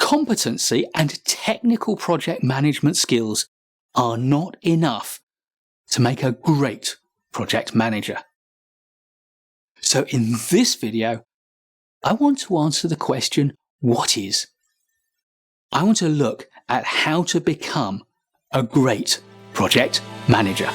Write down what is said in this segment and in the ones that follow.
Competency and technical project management skills are not enough to make a great project manager. So in this video, I want to answer the question, what is? I want to look at how to become a great project manager.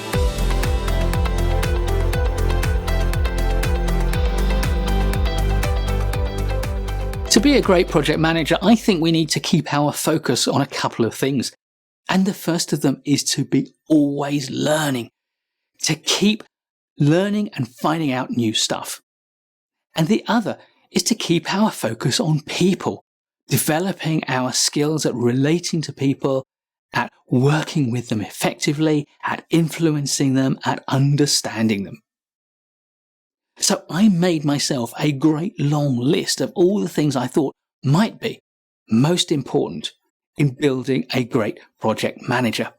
To be a great project manager, I think we need to keep our focus on a couple of things. And the first of them is to be always learning, to keep learning and finding out new stuff. And the other is to keep our focus on people, developing our skills at relating to people, at working with them effectively, at influencing them, at understanding them. So I made myself a great long list of all the things I thought might be most important in building a great project manager.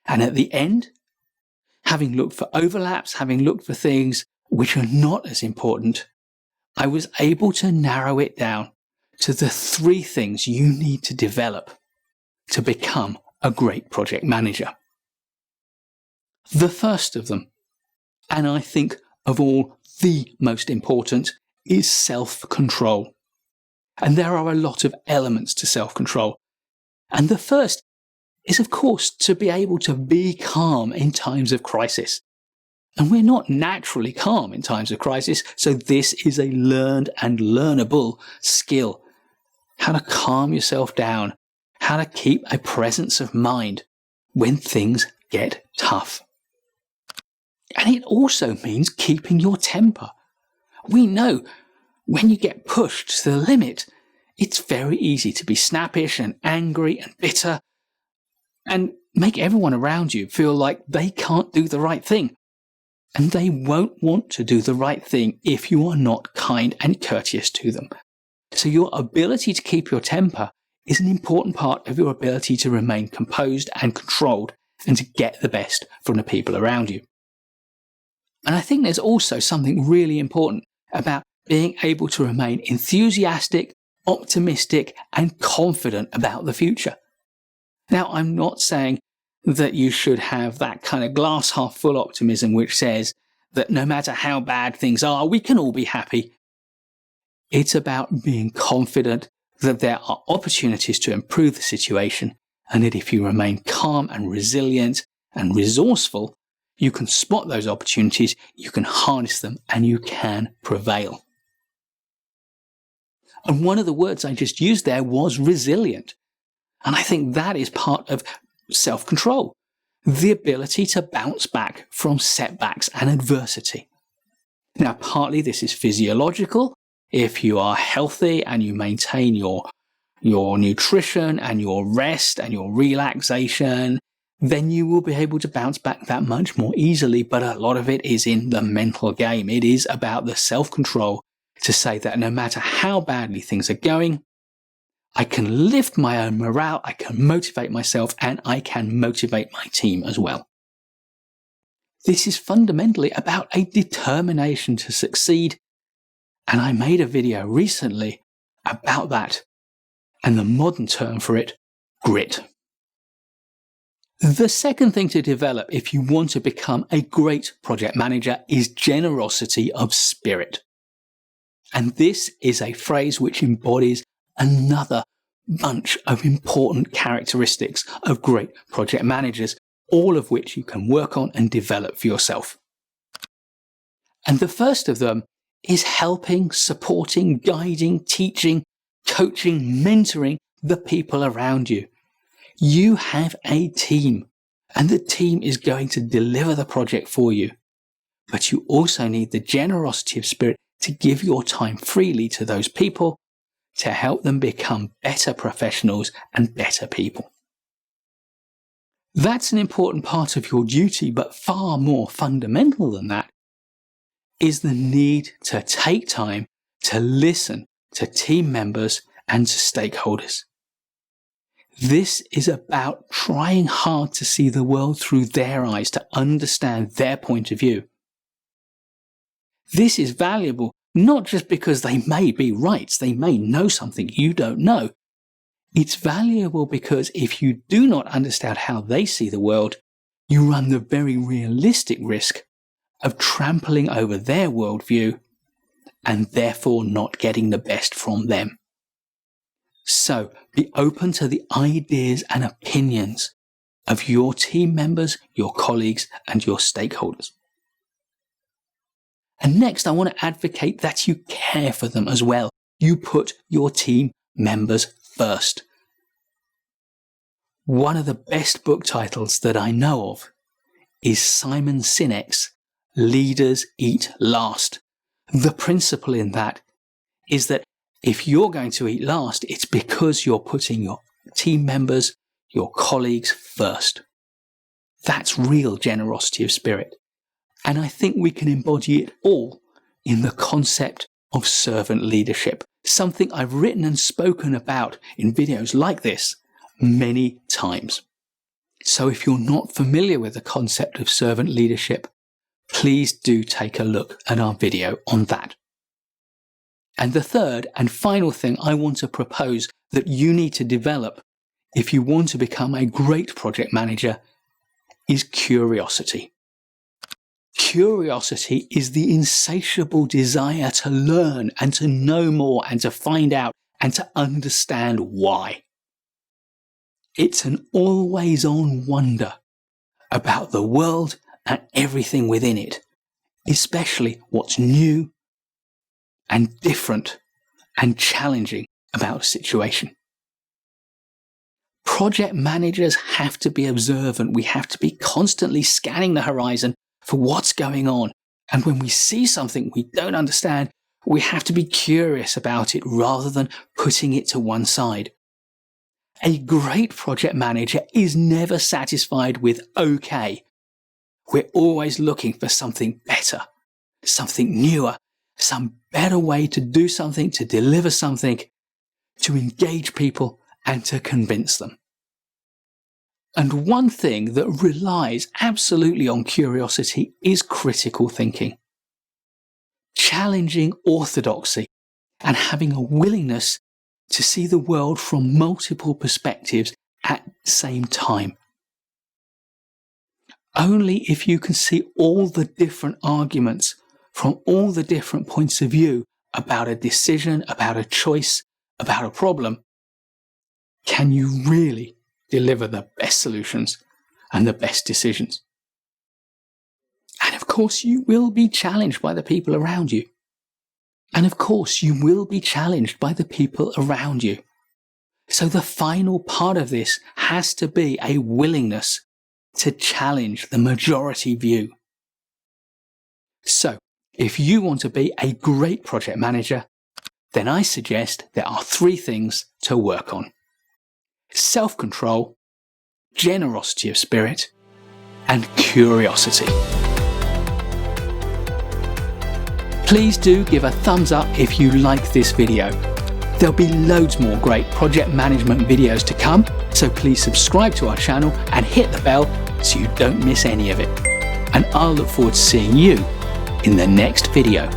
And at the end, having looked for overlaps, having looked for things which are not as important, I was able to narrow it down to the 3 things you need to develop to become a great project manager. The first of them, and I think of all the most important, is self-control. And there are a lot of elements to self-control. And the first is, of course, to be able to be calm in times of crisis. And we're not naturally calm in times of crisis, so this is a learned and learnable skill. How to calm yourself down, how to keep a presence of mind when things get tough. And it also means keeping your temper. We know when you get pushed to the limit, it's very easy to be snappish and angry and bitter and make everyone around you feel like they can't do the right thing. And they won't want to do the right thing if you are not kind and courteous to them. So your ability to keep your temper is an important part of your ability to remain composed and controlled and to get the best from the people around you. And I think there's also something really important about being able to remain enthusiastic, optimistic, and confident about the future. Now, I'm not saying that you should have that kind of glass half full optimism which says that no matter how bad things are, we can all be happy. It's about being confident that there are opportunities to improve the situation, and that if you remain calm and resilient and resourceful, you can spot those opportunities, you can harness them, and you can prevail. And one of the words I just used there was resilient. And I think that is part of self-control, the ability to bounce back from setbacks and adversity. Now, partly this is physiological. If you are healthy and you maintain your nutrition and your rest and your relaxation, then you will be able to bounce back that much more easily. But a lot of it is in the mental game. It is about the self-control to say that no matter how badly things are going, I can lift my own morale, I can motivate myself, and I can motivate my team as well. This is fundamentally about a determination to succeed. And I made a video recently about that, and the modern term for it, grit. The second thing to develop if you want to become a great project manager is generosity of spirit. And this is a phrase which embodies another bunch of important characteristics of great project managers, all of which you can work on and develop for yourself. And the first of them is helping, supporting, guiding, teaching, coaching, mentoring the people around you. You have a team, and the team is going to deliver the project for you. But you also need the generosity of spirit to give your time freely to those people to help them become better professionals and better people. That's an important part of your duty, but far more fundamental than that is the need to take time to listen to team members and to stakeholders. This is about trying hard to see the world through their eyes, to understand their point of view. This is valuable not just because they may be right, they may know something you don't know, It's valuable because if you do not understand how they see the world, you run the very realistic risk of trampling over their worldview and therefore not getting the best from them. So be open to the ideas and opinions of your team members, your colleagues, and your stakeholders. And next, I want to advocate that you care for them as well. You put your team members first. One of the best book titles that I know of is Simon Sinek's Leaders Eat Last. The principle in that is that if you're going to eat last, it's because you're putting your team members, your colleagues first. That's real generosity of spirit. And I think we can embody it all in the concept of servant leadership, something I've written and spoken about in videos like this many times. So if you're not familiar with the concept of servant leadership, please do take a look at our video on that. And the third and final thing I want to propose that you need to develop if you want to become a great project manager is curiosity. Curiosity is the insatiable desire to learn and to know more and to find out and to understand why. It's an always-on wonder about the world and everything within it, especially what's new and different and challenging about a situation. Project managers have to be observant. We have to be constantly scanning the horizon for what's going on. And when we see something we don't understand, we have to be curious about it rather than putting it to one side. A great project manager is never satisfied with okay. We're always looking for something better, something newer, some better way to do something, to deliver something, to engage people and to convince them. And one thing that relies absolutely on curiosity is critical thinking. Challenging orthodoxy and having a willingness to see the world from multiple perspectives at the same time. Only if you can see all the different arguments from all the different points of view about a decision, about a choice, about a problem, can you really deliver the best solutions and the best decisions. And of course, you will be challenged by the people around you. And of course, you will be challenged by the people around you. So the final part of this has to be a willingness to challenge the majority view. So, if you want to be a great project manager, then I suggest there are 3 things to work on: self-control, generosity of spirit, and curiosity. Please do give a thumbs up if you like this video. There'll be loads more great project management videos to come, so please subscribe to our channel and hit the bell so you don't miss any of it. And I'll look forward to seeing you in the next video.